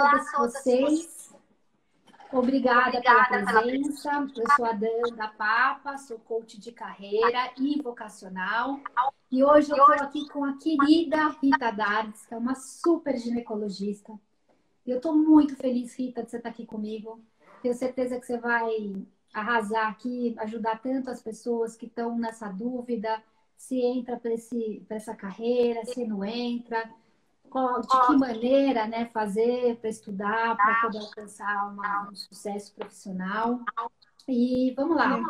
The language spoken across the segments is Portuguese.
todas vocês. Obrigada pela presença. Eu sou a Danda Papa, sou coach de carreira e vocacional. E hoje eu estou aqui com a querida Rita Dardes, que é uma super ginecologista. E eu estou muito feliz, Rita, de você estar aqui comigo. Tenho certeza que você vai arrasar aqui, ajudar tanto as pessoas que estão nessa dúvida, se entra para essa carreira, se não entra, de que maneira, né, fazer para estudar, para poder alcançar um sucesso profissional. E vamos lá.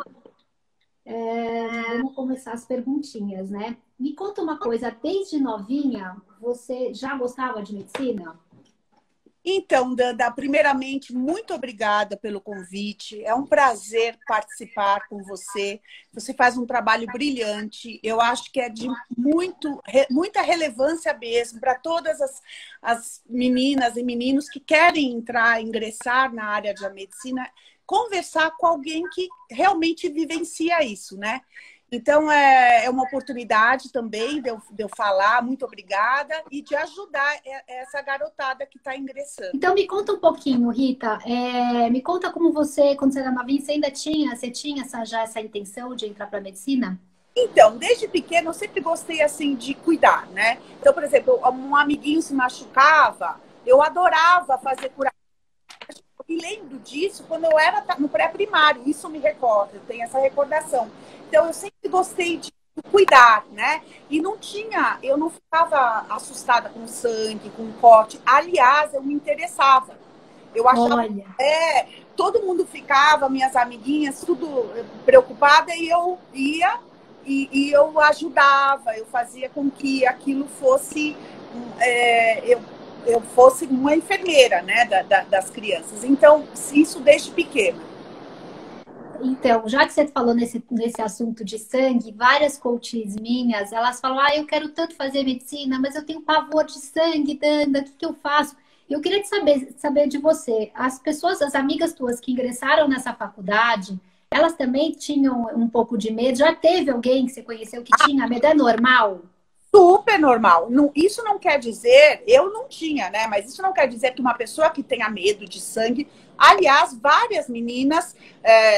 Vamos começar as perguntinhas, né? Me conta uma coisa, desde novinha, você já gostava de medicina? Então, Danda, primeiramente, muito obrigada pelo convite. É um prazer participar com você. Você faz um trabalho brilhante. Eu acho que é de muita relevância mesmo para todas as meninas e meninos que querem ingressar na área da medicina, conversar com alguém que realmente vivencia isso, né? Então, é uma oportunidade também de eu falar, muito obrigada, e de ajudar essa garotada que está ingressando. Então, me conta um pouquinho, Rita. Me conta como você, quando você era novinha, você tinha já essa intenção de entrar para a medicina? Então, desde pequena, eu sempre gostei, assim, de cuidar, né? Então, por exemplo, um amiguinho se machucava, eu adorava fazer curativa. E lembro disso quando eu era no pré-primário, isso me recorda, eu tenho essa recordação. Então, eu sempre gostei de cuidar, né? E eu não ficava assustada com sangue, com corte. Aliás, eu me interessava. Eu achava, todo mundo ficava, minhas amiguinhas, tudo preocupada, e eu ia e eu ajudava, eu fazia com que aquilo fosse... eu fosse uma enfermeira, né, das crianças. Então, isso desde pequena. Então, já que você falou nesse assunto de sangue, várias coaches minhas, elas falam, eu quero tanto fazer medicina, mas eu tenho pavor de sangue, Danda, o que eu faço? Eu queria saber de você, as amigas tuas que ingressaram nessa faculdade, elas também tinham um pouco de medo? Já teve alguém que você conheceu que tinha medo? É normal? Super normal. Isso não quer dizer, eu não tinha, né? Mas isso não quer dizer que uma pessoa que tenha medo de sangue. Aliás, várias meninas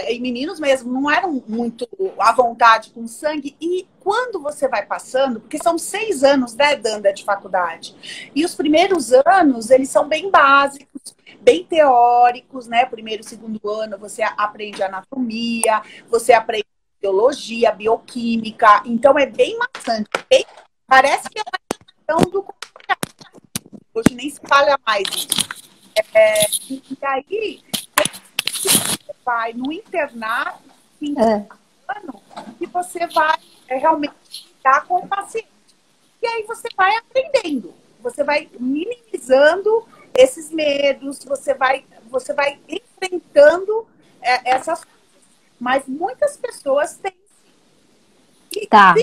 e meninos mesmo não eram muito à vontade com sangue. E quando você vai passando, porque são 6 anos, né, Danda, de faculdade. E os primeiros anos, eles são bem básicos, bem teóricos, né? Primeiro, segundo ano, você aprende anatomia, você aprende biologia, bioquímica. Então, é bem maçante, parece que é uma questão do... Hoje nem se fala mais isso. E aí, você vai no internato, ano, e você vai realmente estar com o paciente. E aí você vai aprendendo, você vai minimizando esses medos, você vai enfrentando essas coisas. Mas muitas pessoas têm... Tá.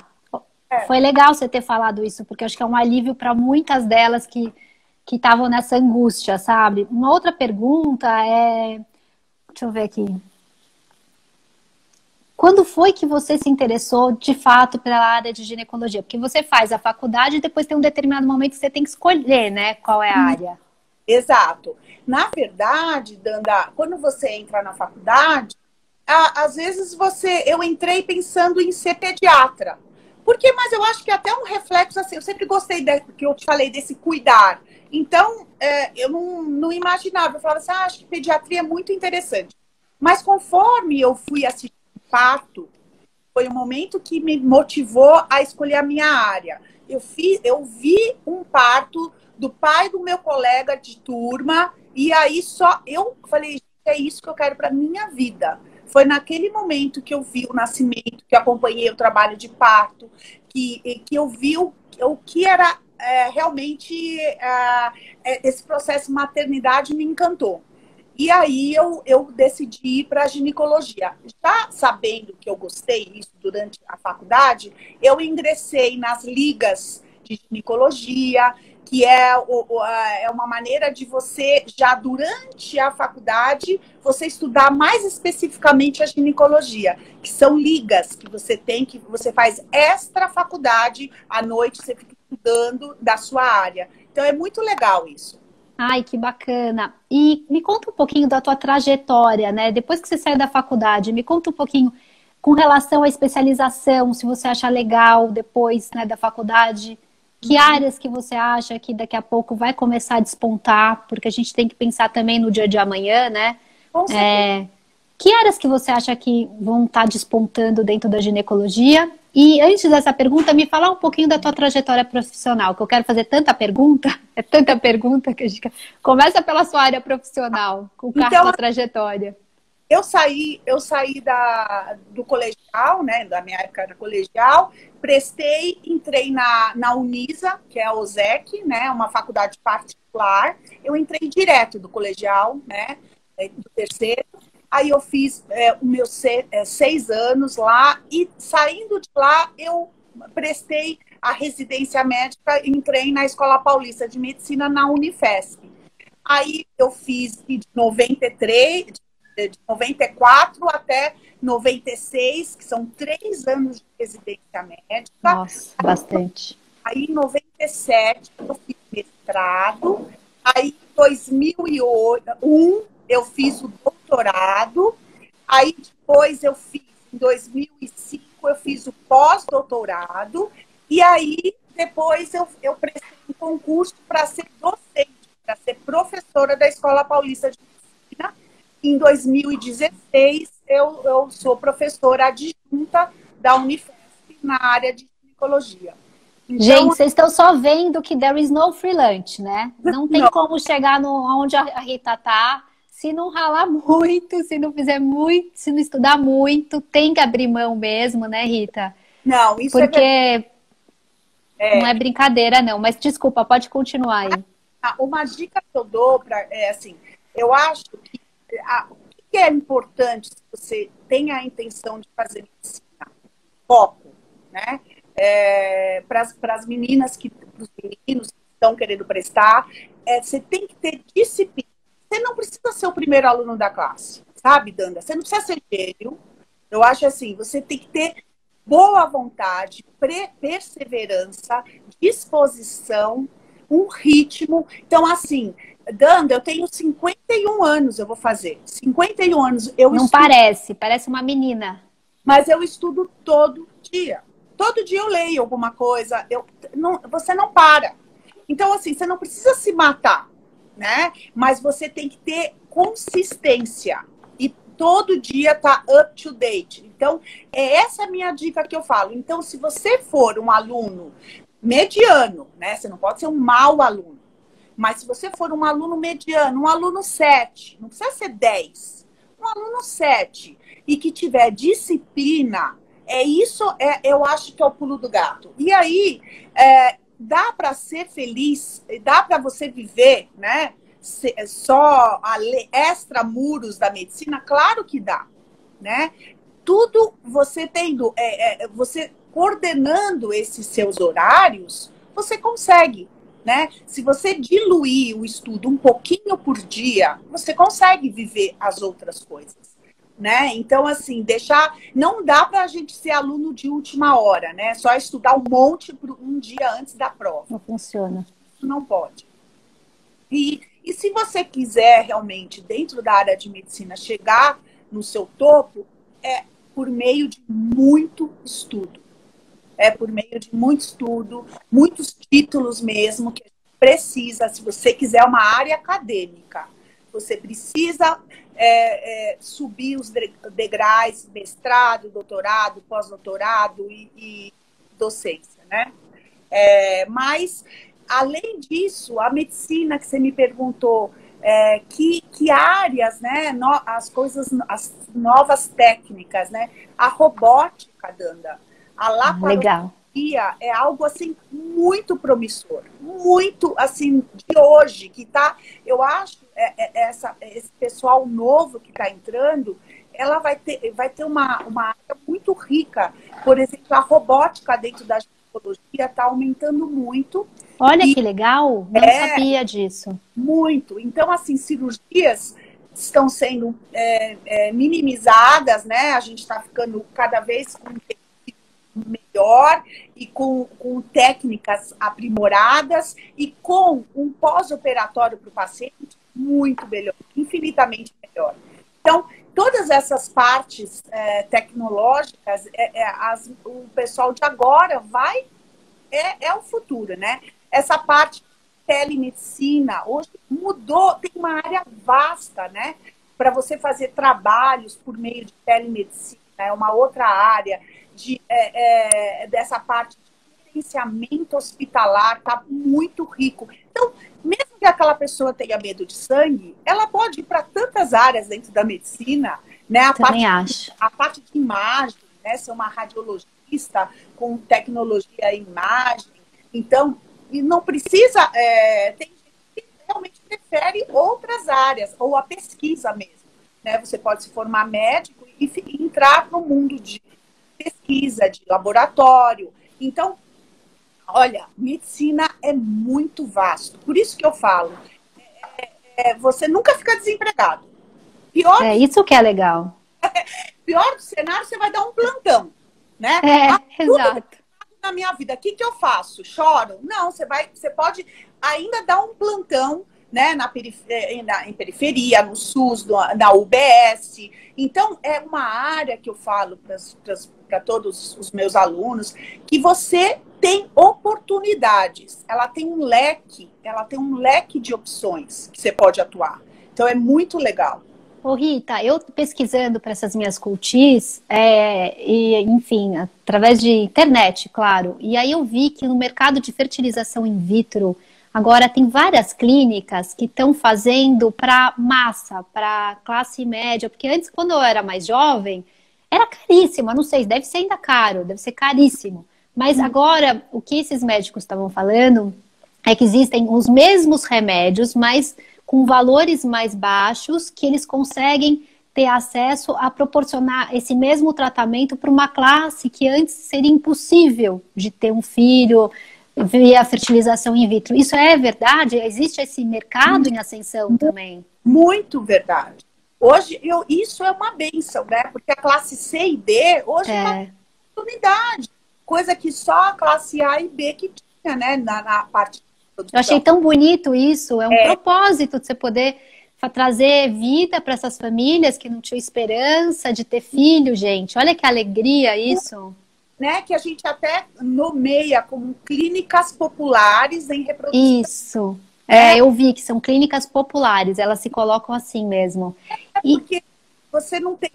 Foi legal você ter falado isso, porque eu acho que é um alívio para muitas delas que estavam nessa angústia, sabe? Uma outra pergunta é... Deixa eu ver aqui. Quando foi que você se interessou, de fato, pela área de ginecologia? Porque você faz a faculdade e depois tem um determinado momento que você tem que escolher, né? Qual é a área. Exato. Na verdade, Danda, quando você entra na faculdade, às vezes eu entrei pensando em ser pediatra. Mas eu acho que é até um reflexo, assim, eu sempre gostei que eu te falei desse cuidar. Então, eu não imaginava, eu falava assim, acho que pediatria é muito interessante. Mas conforme eu fui assistir o parto, foi o momento que me motivou a escolher a minha área. Eu vi um parto do pai do meu colega de turma, e aí eu falei, é isso que eu quero para minha vida. Foi naquele momento que eu vi o nascimento, que eu acompanhei o trabalho de parto, que eu vi o que era realmente esse processo de maternidade me encantou. E aí eu decidi ir para a ginecologia. Já sabendo que eu gostei disso durante a faculdade, eu ingressei nas ligas de ginecologia, que é uma maneira de você, já durante a faculdade, você estudar mais especificamente a ginecologia, que são ligas que você faz extra faculdade, à noite você fica estudando da sua área. Então é muito legal isso. Ai, que bacana. E me conta um pouquinho da tua trajetória, né? Depois que você saiu da faculdade, me conta um pouquinho com relação à especialização, se você acha legal depois, né, da faculdade, que Uhum. áreas que você acha que daqui a pouco vai começar a despontar, porque a gente tem que pensar também no dia de amanhã, né? Com certeza. É, que áreas que você acha que vão estar despontando dentro da ginecologia? E antes dessa pergunta, me falar um pouquinho da tua trajetória profissional, que eu quero fazer tanta pergunta, é tanta pergunta que a gente começa pela sua área profissional, com Então, tua trajetória. eu saí do colegial, né? Da minha época era colegial, prestei, entrei na Unisa, que é a OSEC, né? Uma faculdade particular. Eu entrei direto do colegial, né? Do terceiro. Aí eu fiz os meus 6 anos lá e saindo de lá eu prestei a residência médica e entrei na Escola Paulista de Medicina na Unifesp. Aí eu fiz de 93, de 94 até 96, que são 3 anos de residência médica. Nossa, bastante. Aí em 97 eu fiz mestrado. Aí em 2001 eu fiz o doutorado. Aí depois eu fiz, em 2005 eu fiz o pós-doutorado. E aí depois eu prestei um concurso para ser docente, para ser professora da Escola Paulista de Medicina. Em 2016 eu sou professora adjunta da Unifesp na área de ginecologia. Gente, Então, vocês estão só vendo que there is no free lunch, né? Não tem não, como chegar no, onde a Rita tá se não ralar muito, se não fizer muito, se não estudar muito, tem que abrir mão mesmo, né, Rita? não, isso é verdade. Porque não é brincadeira, não. Mas desculpa, pode continuar aí. Uma dica que eu dou é assim, eu acho que o que é importante se você tem a intenção de fazer medicina? Foco, né? Para as meninas para os meninos que estão querendo prestar, você tem que ter disciplina. Você não precisa ser o primeiro aluno da classe, sabe, Danda? Você não precisa ser gênio. Eu acho assim, você tem que ter boa vontade, perseverança, disposição, um ritmo. Então, assim, Danda, eu tenho 51 anos, eu vou fazer. 51 anos, eu Não estudo, parece, parece uma menina. mas eu estudo todo dia. Todo dia eu leio alguma coisa, você não para. Então, assim, você não precisa se matar, né? Mas você tem que ter consistência e todo dia tá up to date. Então, essa a minha dica que eu falo. Então, se você for um aluno mediano, né? Você não pode ser um mau aluno. Mas se você for um aluno mediano, um aluno 7, não precisa ser 10, um aluno 7 e que tiver disciplina, eu acho que é o pulo do gato. E aí, dá para ser feliz, dá para você viver, né? Só extramuros da medicina, claro que dá, né? Tudo você tendo, você coordenando esses seus horários, você consegue, né? Se você diluir o estudo um pouquinho por dia, você consegue viver as outras coisas, né? Então, assim, não dá para a gente ser aluno de última hora, né? Só estudar um monte um dia antes da prova. Não funciona. Isso não pode. E se você quiser realmente, dentro da área de medicina, chegar no seu topo, é por meio de muito estudo. É por meio de muito estudo, muitos títulos mesmo, que a gente precisa, se você quiser uma área acadêmica, você precisa subir os degraus, mestrado, doutorado, pós-doutorado e docência, né? Mas, além disso, a medicina que você me perguntou, que áreas, né? As novas técnicas, né? A robótica, Danda, a Legal. laparoscopia é algo assim muito promissor, muito assim de hoje, que tá, eu acho, esse pessoal novo que está entrando, ela vai ter uma área muito rica. Por exemplo, a robótica dentro da ginecologia está aumentando muito. Olha E que legal, não sabia disso. muito. Então, assim, cirurgias estão sendo minimizadas, né? A gente está ficando cada vez com melhor e com técnicas aprimoradas e com um pós-operatório para o paciente muito melhor, infinitamente melhor. Então, todas essas partes tecnológicas, o pessoal de agora é o futuro, né? Essa parte de telemedicina hoje mudou, tem uma área vasta, né? Para você fazer trabalhos por meio de telemedicina, é uma outra área dessa parte de gerenciamento hospitalar, está muito rico. Então, mesmo que aquela pessoa tenha medo de sangue, ela pode ir para tantas áreas dentro da medicina, né? A parte de imagem, né? Ser uma radiologista com tecnologia e imagem. Então, e não precisa... tem gente que realmente prefere outras áreas, ou a pesquisa mesmo, né? Você pode se formar médico e entrar no mundo de pesquisa, de laboratório. Então, olha, medicina é muito vasto. Por isso que eu falo, você nunca fica desempregado. Isso que é legal. Pior do cenário, você vai dar um plantão, né? Exato. Na minha vida, o que eu faço? Choro? Não, você pode ainda dar um plantão, né, em periferia, no SUS, na UBS. Então, é uma área que eu falo para todos os meus alunos, que você tem oportunidades, ela tem um leque de opções que você pode atuar. Então, é muito legal. Ô Rita, eu pesquisando para essas minhas coaches, enfim, através de internet, claro, e aí eu vi que no mercado de fertilização in vitro, agora tem várias clínicas que estão fazendo para massa, para classe média, porque antes, quando eu era mais jovem, era caríssimo, eu não sei, deve ser ainda caro, deve ser caríssimo. Mas agora, o que esses médicos estavam falando é que existem os mesmos remédios, mas com valores mais baixos, que eles conseguem ter acesso a proporcionar esse mesmo tratamento para uma classe que antes seria impossível de ter um filho via fertilização in vitro. Isso é verdade? Existe esse mercado em ascensão também? Muito verdade. Hoje, isso é uma bênção, né? Porque a classe C e D, hoje é uma oportunidade. Coisa que só a classe A e B que tinha, né? Na parte de produção. Eu achei tão bonito isso. É um propósito de você poder trazer vida para essas famílias que não tinham esperança de ter filho, gente. Olha que alegria isso. Né, que a gente até nomeia como clínicas populares em reprodução. Isso. Eu vi que são clínicas populares, elas se colocam assim mesmo. Porque você não tem...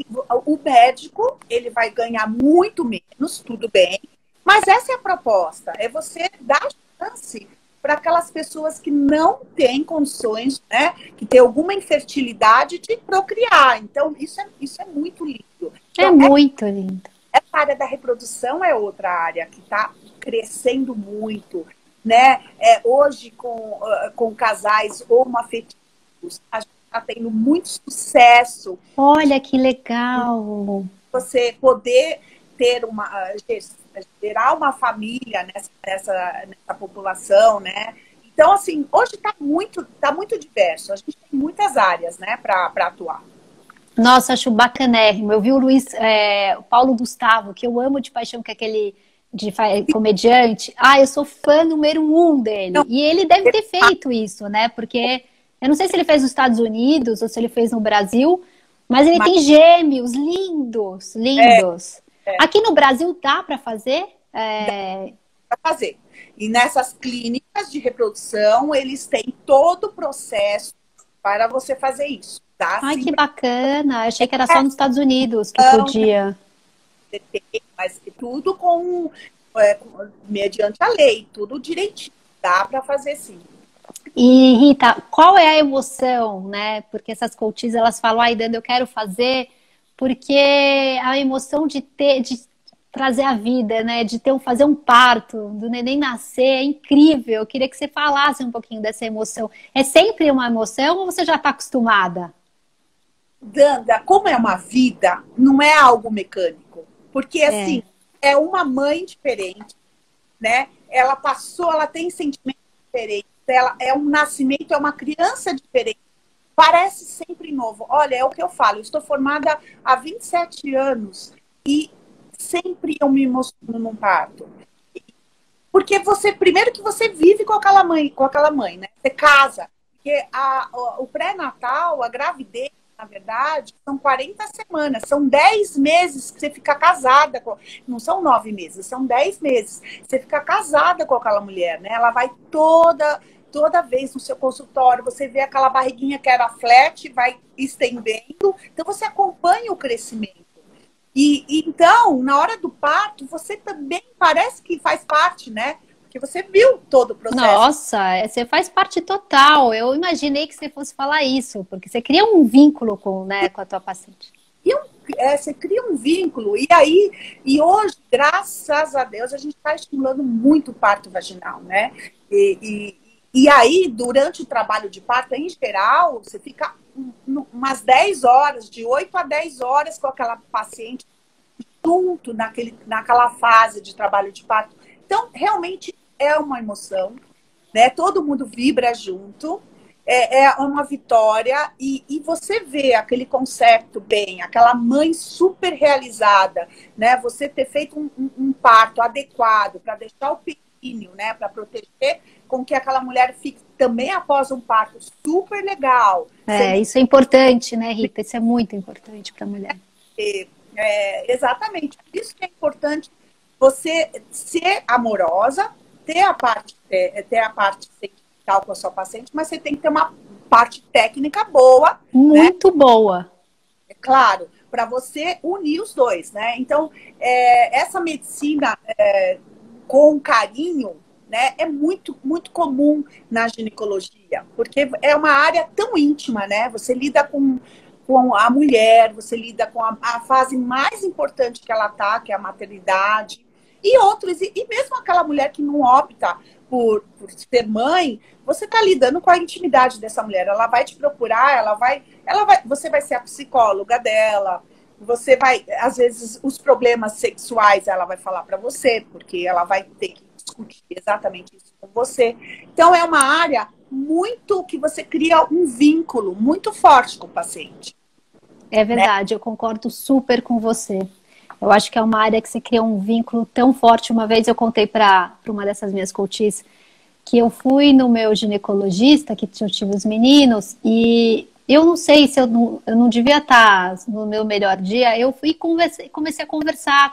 O médico, ele vai ganhar muito menos, tudo bem, mas essa é a proposta, é você dar chance para aquelas pessoas que não têm condições, né, que tem alguma infertilidade de procriar. Então, isso é muito lindo. Então, muito lindo. Essa área da reprodução é outra área que está crescendo muito, né? Hoje, com casais homoafetivos, a gente está tendo muito sucesso. Olha que legal! Você poder ter gerar uma família nessa população, né? Então, assim, hoje está muito diverso. A gente tem muitas áreas, né, para atuar. Nossa, acho bacanérrimo. Eu vi o Paulo Gustavo, que eu amo de paixão, que é aquele comediante. Eu sou fã número 1 dele. Não. E ele deve ter feito isso, né? Porque eu não sei se ele fez nos Estados Unidos ou se ele fez no Brasil, mas ele tem gêmeos lindos, lindos. Aqui no Brasil dá para fazer? Dá para fazer. E nessas clínicas de reprodução, eles têm todo o processo para você fazer isso. Tá? Ai, que bacana. Eu achei que era só nos Estados Unidos que podia. Mas tudo mediante a lei, tudo direitinho. Dá para fazer sim. E, Rita, qual é a emoção, né? Porque essas coaches, elas falam, Danda, eu quero fazer, porque a emoção de trazer a vida, né? De fazer um parto, do neném nascer, é incrível. Eu queria que você falasse um pouquinho dessa emoção. É sempre uma emoção ou você já está acostumada? Danda, como é uma vida, não é algo mecânico. Porque, assim, é uma mãe diferente, né? Ela tem sentimentos diferentes. Ela é um nascimento, é uma criança diferente. Parece sempre novo. Olha, é o que eu falo. Eu estou formada há 27 anos. E sempre eu me emociono num parto? Porque você, primeiro que você vive com aquela mãe, né? Você casa. Porque o pré-natal, a gravidez, na verdade, são 40 semanas, são 10 meses que você fica casada. Não são 9 meses, são 10 meses. Você fica casada com aquela mulher, né? Ela vai toda vez no seu consultório, você vê aquela barriguinha que era flat, vai estendendo. Então, você acompanha o crescimento. E então, na hora do parto, você também parece que faz parte, né? Porque você viu todo o processo. Nossa, você faz parte total. Eu imaginei que você fosse falar isso, porque você cria um vínculo com, né, com a tua paciente. Você cria um vínculo. E hoje, graças a Deus, a gente está estimulando muito o parto vaginal, né? E aí, durante o trabalho de parto, em geral, você fica umas 10 horas, de 8 a 10 horas com aquela paciente junto naquela fase de trabalho de parto. Então, realmente é uma emoção, né? Todo mundo vibra junto, é uma vitória e você vê aquele conceito bem, aquela mãe super realizada, né? Você ter feito um parto adequado para deixar o períneo, né? Para proteger com que aquela mulher fique também após um parto super legal. Isso é importante, né, Rita? Isso é muito importante para a mulher. Exatamente. Por isso que é importante você ser amorosa, ter a parte sentimental com a sua paciente, mas você tem que ter uma parte técnica boa. Muito, né? Boa. É claro, para você unir os dois, né? Então, essa medicina com carinho, né, é muito, muito comum na ginecologia, porque é uma área tão íntima, né? Você lida com a mulher, você lida com a fase mais importante que ela tá, que é a maternidade, e mesmo aquela mulher que não opta por ser mãe, você tá lidando com a intimidade dessa mulher. Ela vai te procurar, você vai ser a psicóloga dela, você vai, às vezes, os problemas sexuais ela vai falar para você, porque ela vai ter que discutir exatamente isso com você. Então, é uma área muito que você cria um vínculo muito forte com o paciente. É verdade, né? Eu concordo super com você. Eu acho que é uma área que você cria um vínculo tão forte. Uma vez eu contei para uma dessas minhas coaches que eu fui no meu ginecologista, que eu tive os meninos, e eu não sei se eu não devia estar no meu melhor dia. Eu fui e comecei a conversar,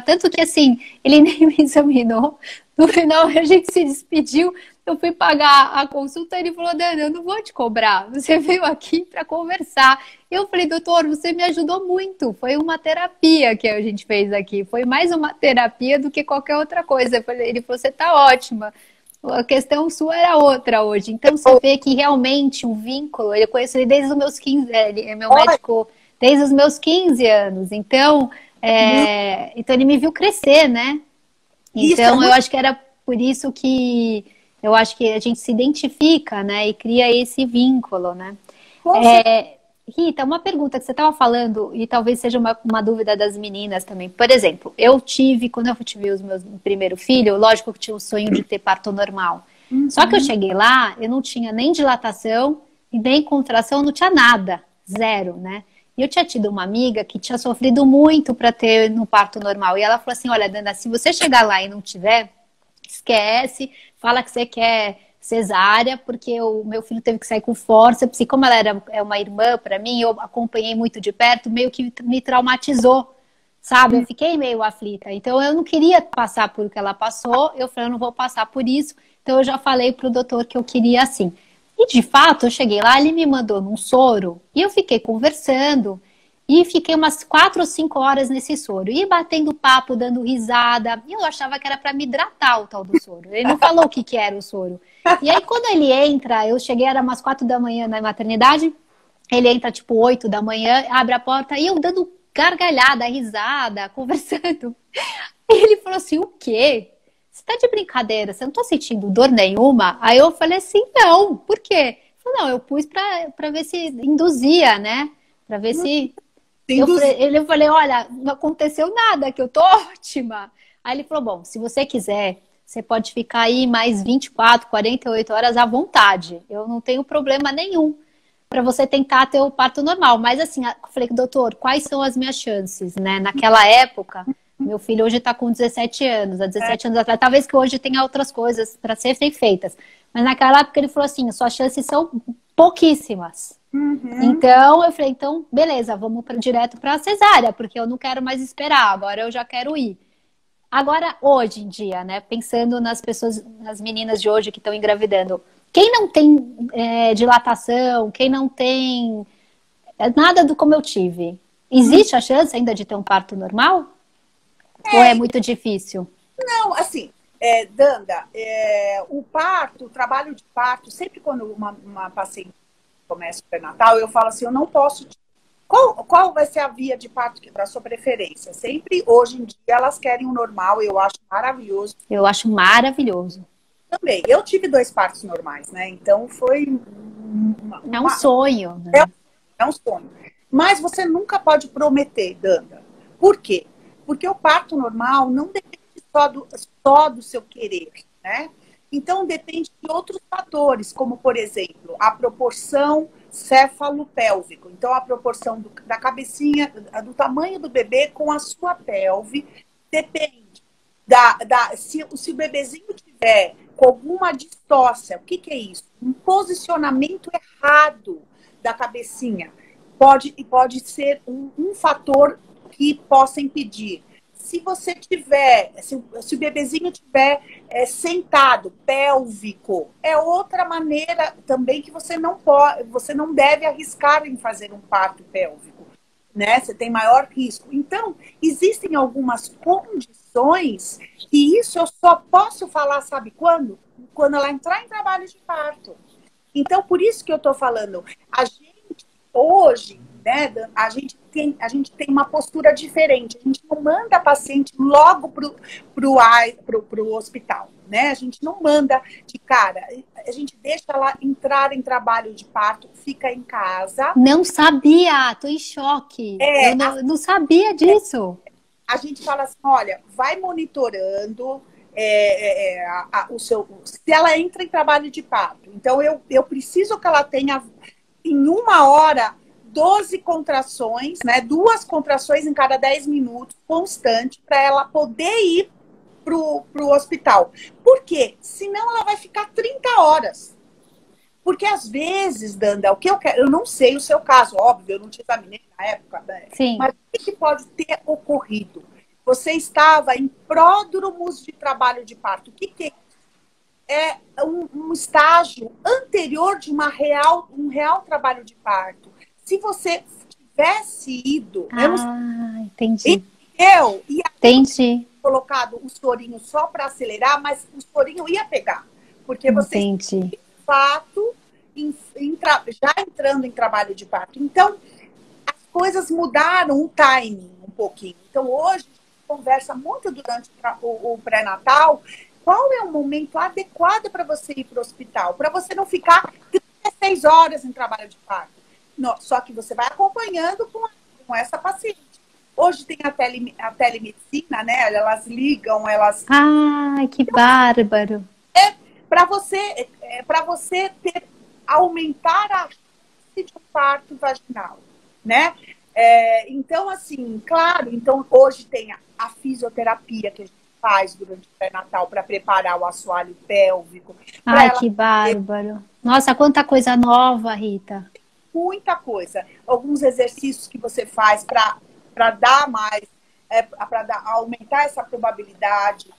tanto que assim, ele nem me examinou. No final a gente se despediu, eu fui pagar a consulta e ele falou: Dana, eu não vou te cobrar, você veio aqui para conversar. Eu falei: doutor, você me ajudou muito, foi uma terapia que a gente fez aqui, foi mais uma terapia do que qualquer outra coisa. Ele falou: você tá ótima. A questão sua era outra hoje. Então, você vê que realmente o vínculo, eu conheço ele desde os meus 15, ele é meu médico desde os meus 15 anos. Então, então ele me viu crescer, né? Então, eu acho que era por isso que eu acho que a gente se identifica, né? E cria esse vínculo, né? Rita, uma pergunta que você estava falando, e talvez seja uma dúvida das meninas também. Por exemplo, quando eu tive o meu primeiro filho, lógico que tinha o sonho de ter parto normal. Uhum. Só que eu cheguei lá, eu não tinha nem dilatação, e nem contração, não tinha nada. Zero, né? E eu tinha tido uma amiga que tinha sofrido muito para ter no parto normal. E ela falou assim: olha, Dana, se você chegar lá e não tiver, esquece, fala que você quer cesárea, porque o meu filho teve que sair com fórceps, e como ela é uma irmã para mim, eu acompanhei muito de perto, meio que me traumatizou, sabe? Eu fiquei meio aflita, então eu não queria passar por o que ela passou, eu falei: eu não vou passar por isso, então eu já falei pro doutor que eu queria assim. E de fato, eu cheguei lá, ele me mandou num soro, e eu fiquei conversando, e fiquei umas 4 ou 5 horas nesse soro. E batendo papo, dando risada. E eu achava que era para me hidratar o tal do soro. Ele não falou o que era o soro. E aí, quando ele entra, eu cheguei, era umas 4 da manhã na maternidade. Ele entra, tipo, 8 da manhã, abre a porta. E eu dando gargalhada, risada, conversando. E ele falou assim: o quê? Você tá de brincadeira? Você não tá sentindo dor nenhuma? Aí eu falei assim: não. Por quê? Ele falou: não, eu pus pra ver se induzia, né? Pra ver se... Eu falei: olha, não aconteceu nada, que eu tô ótima. Aí ele falou: bom, se você quiser, você pode ficar aí mais 24, 48 horas à vontade. Eu não tenho problema nenhum. para você tentar ter o parto normal. Mas assim, eu falei, doutor, quais são as minhas chances, né? Naquela época, meu filho hoje está com 17 anos, há 17 anos atrás, talvez que hoje tenha outras coisas para serem feitas. Mas naquela época ele falou assim, suas chances são pouquíssimas. Então, eu falei, então, beleza, vamos direto para a cesárea, porque eu não quero mais esperar, agora eu já quero ir. Agora, hoje em dia, né, pensando nas pessoas, nas meninas de hoje que estão engravidando, quem não tem dilatação, quem não tem nada do como eu tive, existe a chance ainda de ter um parto normal? Ou é muito difícil? Não, assim, Danda, o parto, o trabalho de parto, sempre quando uma paciente começa o pré-natal, eu falo assim, eu não posso... Qual vai ser a via de parto da sua preferência? Sempre, hoje em dia, elas querem o normal, eu acho maravilhoso. Eu acho maravilhoso. Também. Eu tive 2 partos normais, né? Então, foi... É um sonho. Né? É um sonho. Mas você nunca pode prometer, Danda. Por quê? Porque o parto normal não depende só do seu querer, né? Então, depende de outros fatores, como, por exemplo, a proporção céfalo-pélvico. Então, a proporção da cabecinha, do tamanho do bebê com a sua pelve, depende se o bebezinho tiver com alguma distócia. O que é isso? Um posicionamento errado da cabecinha. Pode ser um fator que possa impedir. Se você tiver, se o bebezinho tiver sentado, pélvico, é outra maneira também que você não deve arriscar em fazer um parto pélvico, né? Você tem maior risco. Então, existem algumas condições que isso eu só posso falar, sabe quando? Quando ela entrar em trabalho de parto. Então, por isso que eu estou falando, a gente hoje, né, a gente tem uma postura diferente. A gente não manda a paciente logo pro hospital, né? A gente não manda de cara. A gente deixa ela entrar em trabalho de parto, fica em casa. Não sabia, tô em choque. Eu não sabia disso. A gente fala assim, olha, vai monitorando se ela entra em trabalho de parto. Então, eu preciso que ela tenha, em 1 hora, 12 contrações, né? 2 contrações em cada 10 minutos, constante, para ela poder ir pro hospital. Por quê? Senão ela vai ficar 30 horas. Porque às vezes, Danda, o que eu quero, eu não sei o seu caso, óbvio, eu não te examinei na época, né? Sim. Mas o que pode ter ocorrido? Você estava em pródromos de trabalho de parto. O que é? É um estágio anterior de um real trabalho de parto. Se você tivesse ido... Entendi. Entendi. Colocado o sorinho só para acelerar, mas o sorinho ia pegar. Porque você, de fato, já entrando em trabalho de parto. Então, as coisas mudaram o timing um pouquinho. Então, hoje, a gente conversa muito durante o pré-natal. Qual é o momento adequado para você ir para o hospital? Para você não ficar 36 horas em trabalho de parto. Não, só que você vai acompanhando com essa paciente. Hoje tem a telemedicina, né? Elas ligam, elas... Ai, que bárbaro! Para você aumentar a chance de um parto vaginal, né? Então, assim, claro, então hoje tem a fisioterapia que a gente faz durante o pré-natal para preparar o assoalho pélvico. Ai, que bárbaro! Nossa, quanta coisa nova, Rita! Muita coisa. Alguns exercícios que você faz para dar mais, para aumentar essa probabilidade.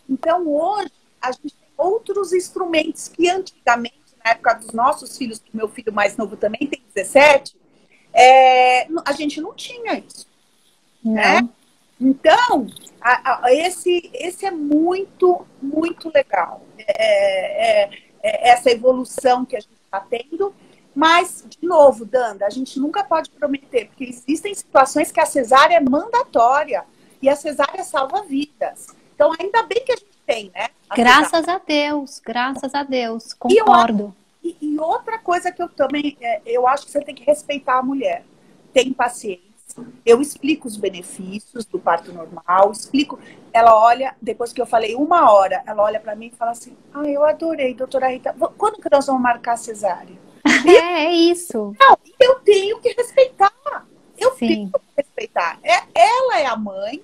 Então, hoje, a gente tem outros instrumentos que antigamente, na época dos nossos filhos, que meu filho mais novo também tem 17, a gente não tinha isso. Não. Né? Então, esse é muito, muito legal. Essa evolução que a gente está tendo. Mas, de novo, Danda, a gente nunca pode prometer, porque existem situações que a cesárea é mandatória e a cesárea salva vidas. Então, ainda bem que a gente tem, né? Graças a Deus, concordo. E outra coisa que eu também, eu acho que você tem que respeitar a mulher. Tem paciência, eu explico os benefícios do parto normal, ela olha, depois que eu falei 1 hora, ela olha para mim e fala assim, eu adorei, doutora Rita, quando que nós vamos marcar a cesárea? É isso. Não, eu tenho que respeitar. Eu Sim. tenho que respeitar. Ela é a mãe,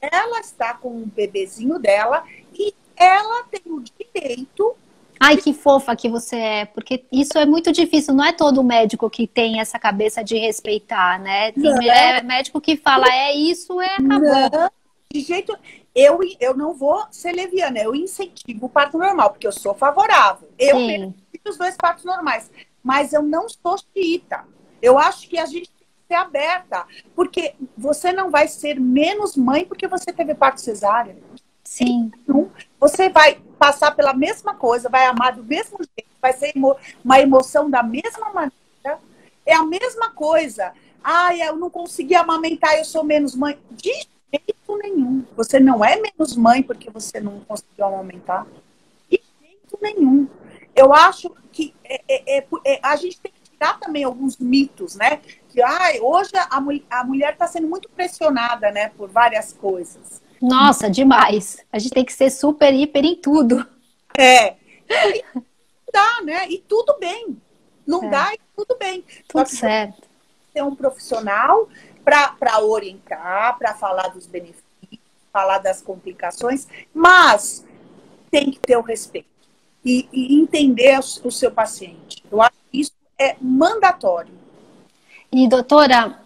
ela está com o bebezinho dela e ela tem o direito. Ai, que fofa que você é, porque isso é muito difícil. Não é todo médico que tem essa cabeça de respeitar, né? Tem médico que fala, é isso, acabou. Não, de jeito. Eu não vou ser leviana, eu incentivo o parto normal, porque eu sou favorável. Eu mesmo os 2 partos normais. Mas eu não sou xiita. Eu acho que a gente tem que ser aberta. Porque você não vai ser menos mãe porque você teve parto cesárea. Sim. Você vai passar pela mesma coisa, vai amar do mesmo jeito, vai ser uma emoção da mesma maneira. É a mesma coisa. Ai, eu não consegui amamentar, eu sou menos mãe. De jeito nenhum. Você não é menos mãe porque você não conseguiu amamentar. De jeito nenhum. Eu acho que a gente tem que tirar também alguns mitos, né? Que hoje a mulher está sendo muito pressionada, né, por várias coisas. Nossa, demais. A gente tem que ser super, hiper em tudo. E não dá, né? E tudo bem. Não dá e tudo bem. Tudo certo. Ter um profissional para orientar, para falar dos benefícios, falar das complicações, mas tem que ter o respeito e entender o seu paciente. Eu acho que isso é mandatório. E, doutora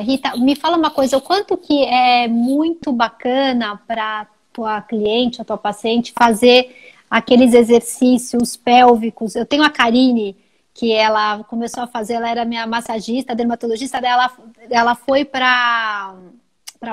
Rita, me fala uma coisa, o quanto que é muito bacana para tua cliente, a tua paciente, fazer aqueles exercícios pélvicos. Eu tenho a Karine, que ela começou a fazer, ela era minha massagista, dermatologista dela, ela foi para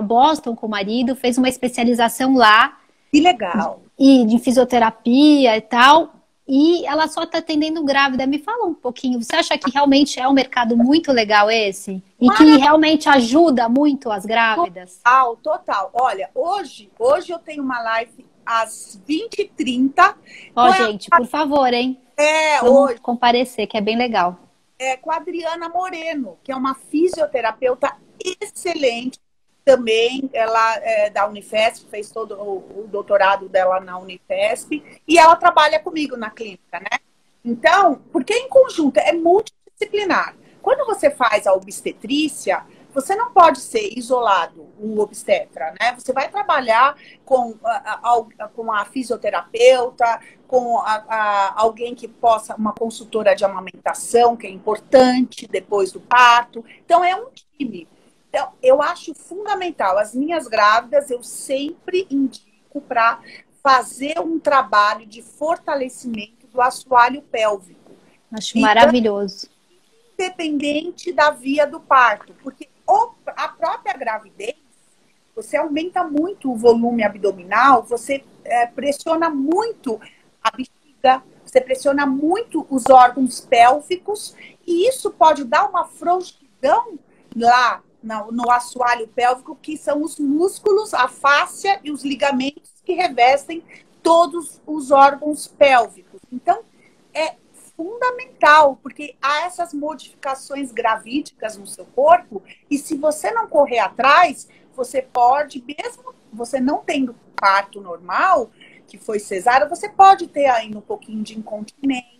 Boston com o marido, fez uma especialização lá. Que legal. E de fisioterapia e tal. E ela só está atendendo grávida. Me fala um pouquinho, você acha que realmente é um mercado muito legal esse? E que realmente ajuda muito as grávidas? Total. Olha, hoje eu tenho uma live às 20h30. Gente, por favor, hein? Vamos hoje comparecer, que é bem legal. Com a Adriana Moreno, que é uma fisioterapeuta excelente. Também, ela é da Unifesp, fez todo o doutorado dela na Unifesp, e ela trabalha comigo na clínica, né? Então, porque em conjunto é multidisciplinar. Quando você faz a obstetrícia, você não pode ser isolado, um obstetra, né? Você vai trabalhar com a fisioterapeuta, com alguém que possa, uma consultora de amamentação, que é importante depois do parto. Então, é um time. Então, eu acho fundamental. As minhas grávidas, eu sempre indico para fazer um trabalho de fortalecimento do assoalho pélvico. Acho maravilhoso. Independente da via do parto. Porque a própria gravidez, você aumenta muito o volume abdominal, você pressiona muito a bexiga, você pressiona muito os órgãos pélvicos, e isso pode dar uma frouxidão lá no assoalho pélvico, que são os músculos, a fáscia e os ligamentos que revestem todos os órgãos pélvicos. Então, é fundamental, porque há essas modificações gravídicas no seu corpo, e se você não correr atrás, você pode, mesmo você não tendo parto normal, que foi cesárea, você pode ter ainda um pouquinho de incontinência,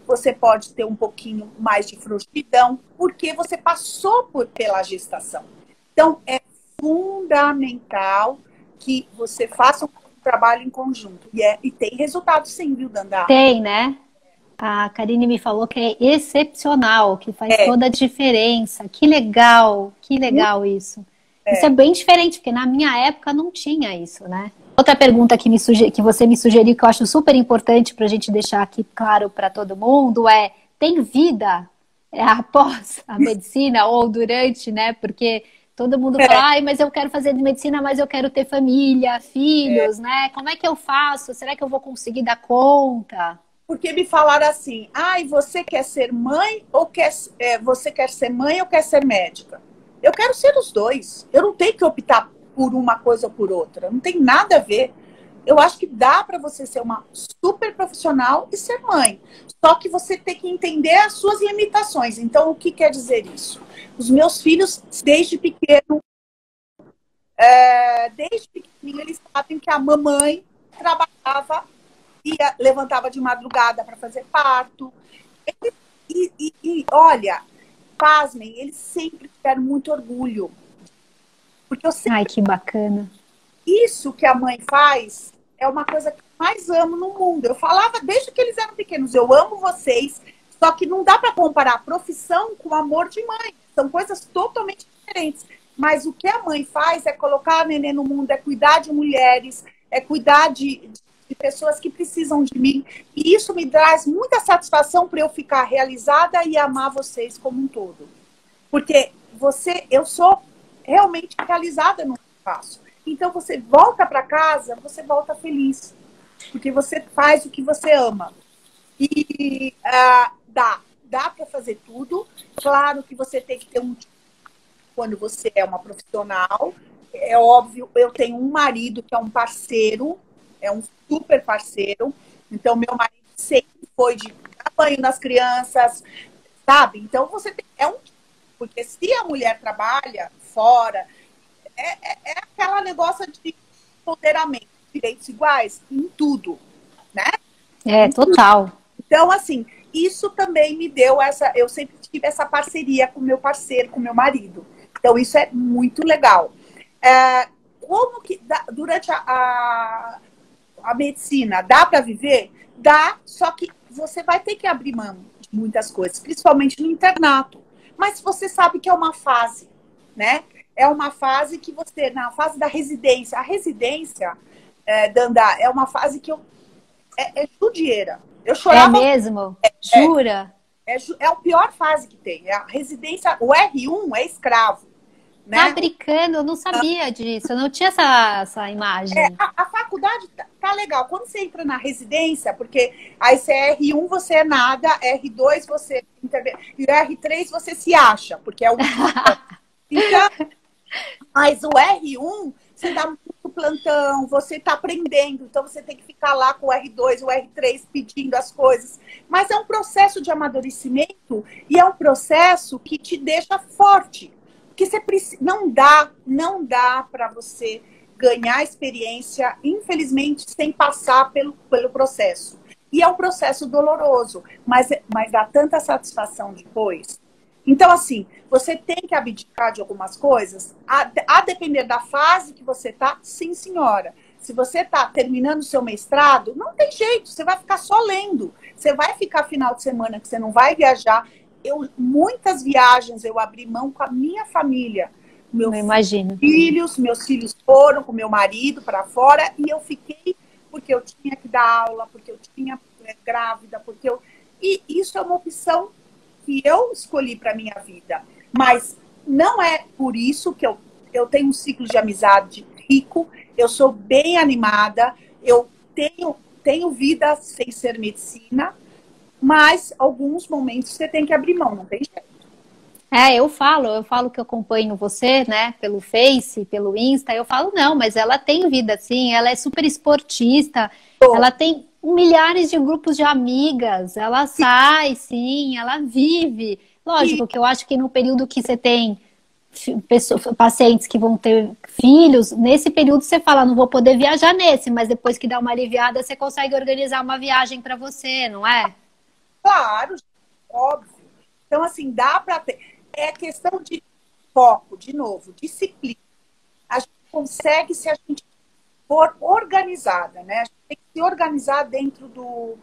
você pode ter um pouquinho mais de frouxidão, porque você passou pela gestação. Então, é fundamental que você faça um trabalho em conjunto. E tem resultado sim, viu, Dandá? Tem, né? A Karine me falou que é excepcional, que faz toda a diferença. Que legal isso. Isso é bem diferente, porque na minha época não tinha isso, né? Outra pergunta que você me sugeriu, que eu acho super importante para a gente deixar aqui claro para todo mundo, tem vida após a medicina ou durante, né? Porque todo mundo fala, mas eu quero fazer medicina, mas eu quero ter família, filhos, né? Como é que eu faço? Será que eu vou conseguir dar conta? Porque me falaram assim, você quer ser mãe ou você quer ser mãe ou quer ser médica? Eu quero ser os dois. Eu não tenho que optar por uma coisa ou por outra. Não tem nada a ver. Eu acho que dá para você ser uma super profissional e ser mãe. Só que você tem que entender as suas limitações. Então, o que quer dizer isso? Os meus filhos, desde pequeno, eles sabem que a mamãe trabalhava, levantava de madrugada para fazer parto. Eles Olha, pasmem, eles sempre tiveram muito orgulho. Porque eu sempre... Ai, que bacana. Isso que a mãe faz é uma coisa que eu mais amo no mundo. Eu falava desde que eles eram pequenos, eu amo vocês, só que não dá para comparar profissão com amor de mãe. São coisas totalmente diferentes. Mas o que a mãe faz é colocar a neném no mundo, é cuidar de mulheres, é cuidar de pessoas que precisam de mim. E isso me traz muita satisfação para eu ficar realizada e amar vocês como um todo. Porque eu sou realmente realizada no que faço. Então, você volta para casa, você volta feliz. Porque você faz o que você ama. E dá para fazer tudo. Claro que você tem que ter quando você é uma profissional. É óbvio, eu tenho um marido que é um parceiro, é um super parceiro. Então, meu marido sempre foi de dar banho nas crianças, sabe? Então, você tem... Porque se a mulher trabalha fora, é aquela negócio de empoderamento, direitos iguais em tudo, né? É, total. Então, assim, isso também me deu eu sempre tive essa parceria com meu parceiro, com meu marido. Então, isso é muito legal. Como que durante a medicina dá para viver? Dá, só que você vai ter que abrir mão de muitas coisas, principalmente no internato. Mas você sabe que é uma fase, né? É uma fase que você, na fase da residência, a residência, Dandá, é uma fase que é judieira. Eu chorava. É mesmo? Jura? É a pior fase que tem. A residência, o R1 é escravo. Né? Tá brincando, eu não sabia disso, eu não tinha essa imagem. A faculdade tá legal. Quando você entra na residência, porque aí você é R1, você é nada, R2 você e o R3 você se acha, porque é o então, mas o R1 você dá muito plantão, você tá aprendendo, então você tem que ficar lá com o R2, o R3 pedindo as coisas. Mas é um processo de amadurecimento e é um processo que te deixa forte. Porque não dá para você ganhar experiência, infelizmente, sem passar pelo processo. E é um processo doloroso, mas dá tanta satisfação depois. Então, assim, você tem que abdicar de algumas coisas, a depender da fase que você está, sim, senhora. Se você está terminando o seu mestrado, não tem jeito, você vai ficar só lendo. Você vai ficar final de semana que você não vai viajar. Muitas viagens eu abri mão com a minha família. Meus filhos foram com meu marido para fora e eu fiquei porque eu tinha que dar aula, porque eu tinha grávida, e isso é uma opção que eu escolhi para minha vida. Mas não é por isso que eu tenho um ciclo de amizade rico, eu sou bem animada, eu tenho vida sem ser medicina. Mas alguns momentos você tem que abrir mão, não tem jeito. Eu falo que eu acompanho você, né, pelo Face, pelo Insta, eu falo, não, mas ela tem vida sim, ela é super esportista, ela tem milhares de grupos de amigas, ela sai, sim, ela vive. Lógico que eu acho que no período que você tem pacientes que vão ter filhos, nesse período você fala, não vou poder viajar nesse, mas depois que dá uma aliviada, você consegue organizar uma viagem para você, não é? Claro, óbvio. Então, assim, dá para ter. É questão de foco, de novo, disciplina. A gente consegue se a gente for organizada, né? A gente tem que se organizar dentro de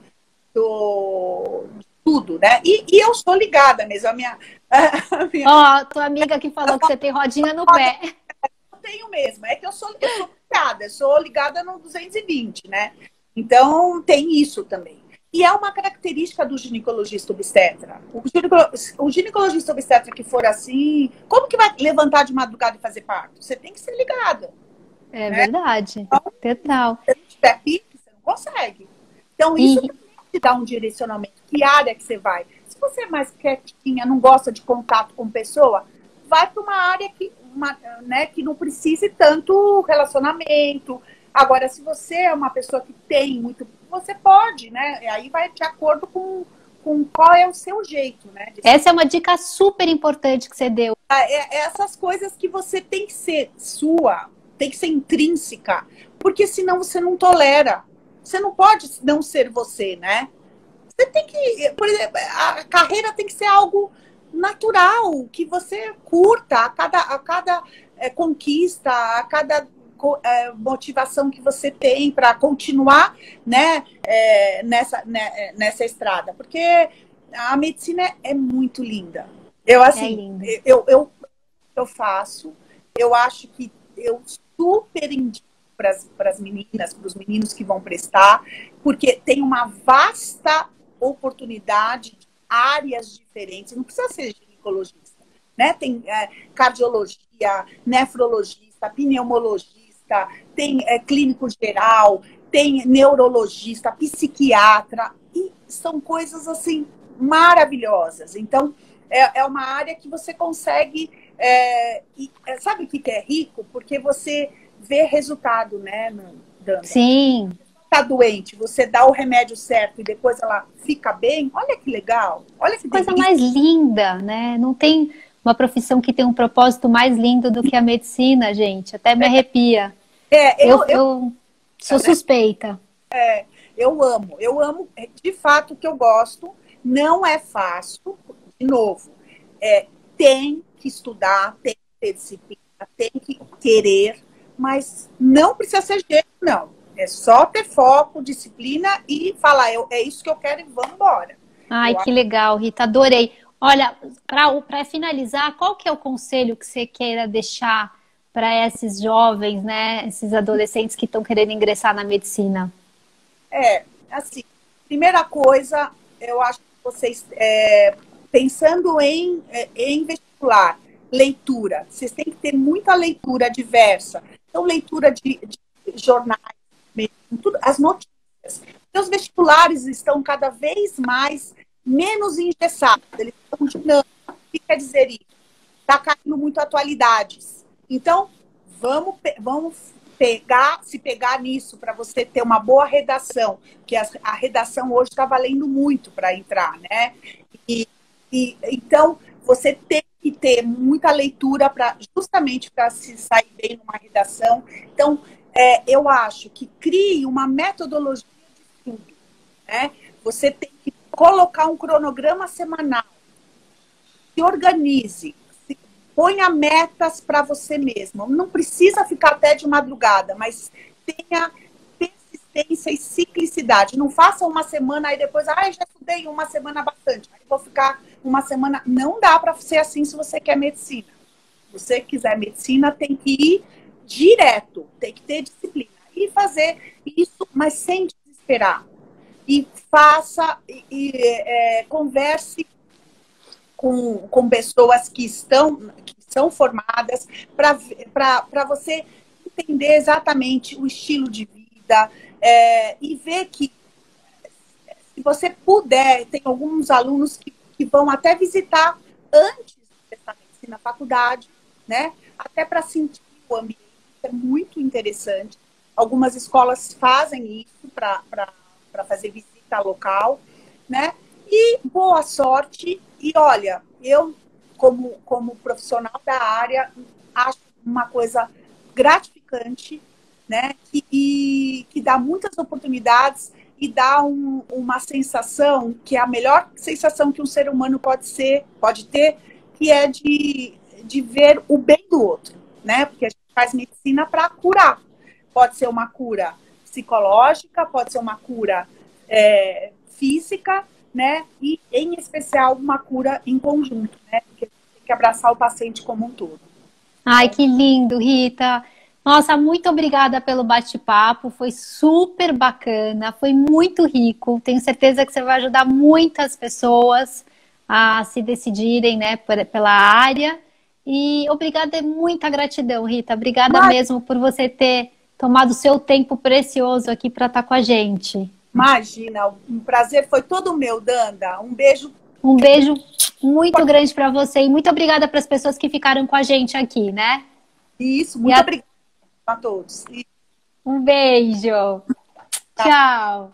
tudo, né? E eu sou ligada mesmo. Tua amiga que falou que você tem rodinha no pé. Eu tenho mesmo. É que eu sou ligada no 220, né? Então, tem isso também. E é uma característica do ginecologista obstetra. O ginecologista obstetra que for assim, como que vai levantar de madrugada e fazer parto? Você tem que ser ligada. É, né? Verdade. Então, total. Se você não tiver pique, você não consegue. Então, isso também te dá um direcionamento. Que área que você vai? Se você é mais quietinha, não gosta de contato com pessoa, vai para uma área que não precise tanto relacionamento. Agora, se você é uma pessoa que tem muito, você pode, né? Aí vai de acordo com qual é o seu jeito, né? Essa é uma dica super importante que você deu. Essas coisas que você tem que ser sua, tem que ser intrínseca, porque senão você não tolera. Você não pode não ser você, né? Você tem que, por exemplo, a carreira tem que ser algo natural, que você curta a cada conquista, a cada motivação que você tem para continuar, né, nessa estrada. Porque a medicina é muito linda. Eu, assim, lindo. eu faço, eu acho que eu super indico para as meninas, para os meninos que vão prestar, porque tem uma vasta oportunidade de áreas diferentes, não precisa ser ginecologista, né? Tem cardiologia, nefrologista, pneumologista, tem clínico geral, tem neurologista, psiquiatra, e são coisas assim maravilhosas. Então, é uma área que você consegue. Sabe o que é rico? Porque você vê resultado, né, Danda? Sim. Tá doente, você dá o remédio certo e depois ela fica bem, olha que legal, olha que Coisa delícia. mais linda, né? Não tem uma profissão que tem um propósito mais lindo do que a medicina, gente. Até me arrepia. Eu sou suspeita. Eu amo, de fato, o que eu gosto. Não é fácil, de novo, tem que estudar, tem que ter disciplina, tem que querer, mas não precisa ser jeito, não. É só ter foco, disciplina e falar, é isso que eu quero e vamos embora. Ai, que legal, Rita, adorei. Olha, para finalizar, qual que é o conselho que você queira deixar para esses jovens, né, esses adolescentes que estão querendo ingressar na medicina? Assim, primeira coisa, eu acho que vocês, pensando em vestibular, leitura, vocês têm que ter muita leitura diversa. Então, leitura de jornais, tudo, as notícias. Os vestibulares estão cada vez menos engessados, eles estão dinâmicos. O que quer dizer isso? Está caindo muito atualidades. Então, vamos se pegar nisso para você ter uma boa redação, que a redação hoje está valendo muito para entrar, né? Então, você tem que ter muita leitura justamente para se sair bem numa redação. Então, eu acho que crie uma metodologia de estudo, né? Você tem que colocar um cronograma semanal, se organize, ponha metas para você mesmo. Não precisa ficar até de madrugada, mas tenha persistência e ciclicidade. Não faça uma semana e depois, já estudei uma semana bastante, aí vou ficar uma semana. Não dá para ser assim se você quer medicina. Se você quiser medicina, tem que ir direto, tem que ter disciplina. E fazer isso, mas sem desesperar. E faça, converse com pessoas que são formadas, para você entender exatamente o estilo de vida, e ver que, se você puder, tem alguns alunos que vão até visitar antes de prestar medicina na faculdade, né? Até para sentir o ambiente, isso é muito interessante. Algumas escolas fazem isso para fazer visita local, né? E boa sorte. E olha, eu, como profissional da área, acho uma coisa gratificante, né? Que dá muitas oportunidades e dá uma sensação que é a melhor sensação que um ser humano pode ter, que é de ver o bem do outro, né? Porque a gente faz medicina para curar. Pode ser uma cura psicológica, pode ser uma cura física, né? E, em especial, uma cura em conjunto, né? Porque tem que abraçar o paciente como um todo. Ai, que lindo, Rita. Nossa, muito obrigada pelo bate-papo. Foi super bacana, foi muito rico. Tenho certeza que você vai ajudar muitas pessoas a se decidirem, né, pela área. E obrigada, muita gratidão, Rita. Obrigada mesmo por você ter tomado o seu tempo precioso aqui para estar com a gente. Imagina, um prazer foi todo meu, Danda. Um beijo. Um beijo muito grande para você e muito obrigada para as pessoas que ficaram com a gente aqui, né? Isso, muito obrigada a todos. Um beijo. Tchau.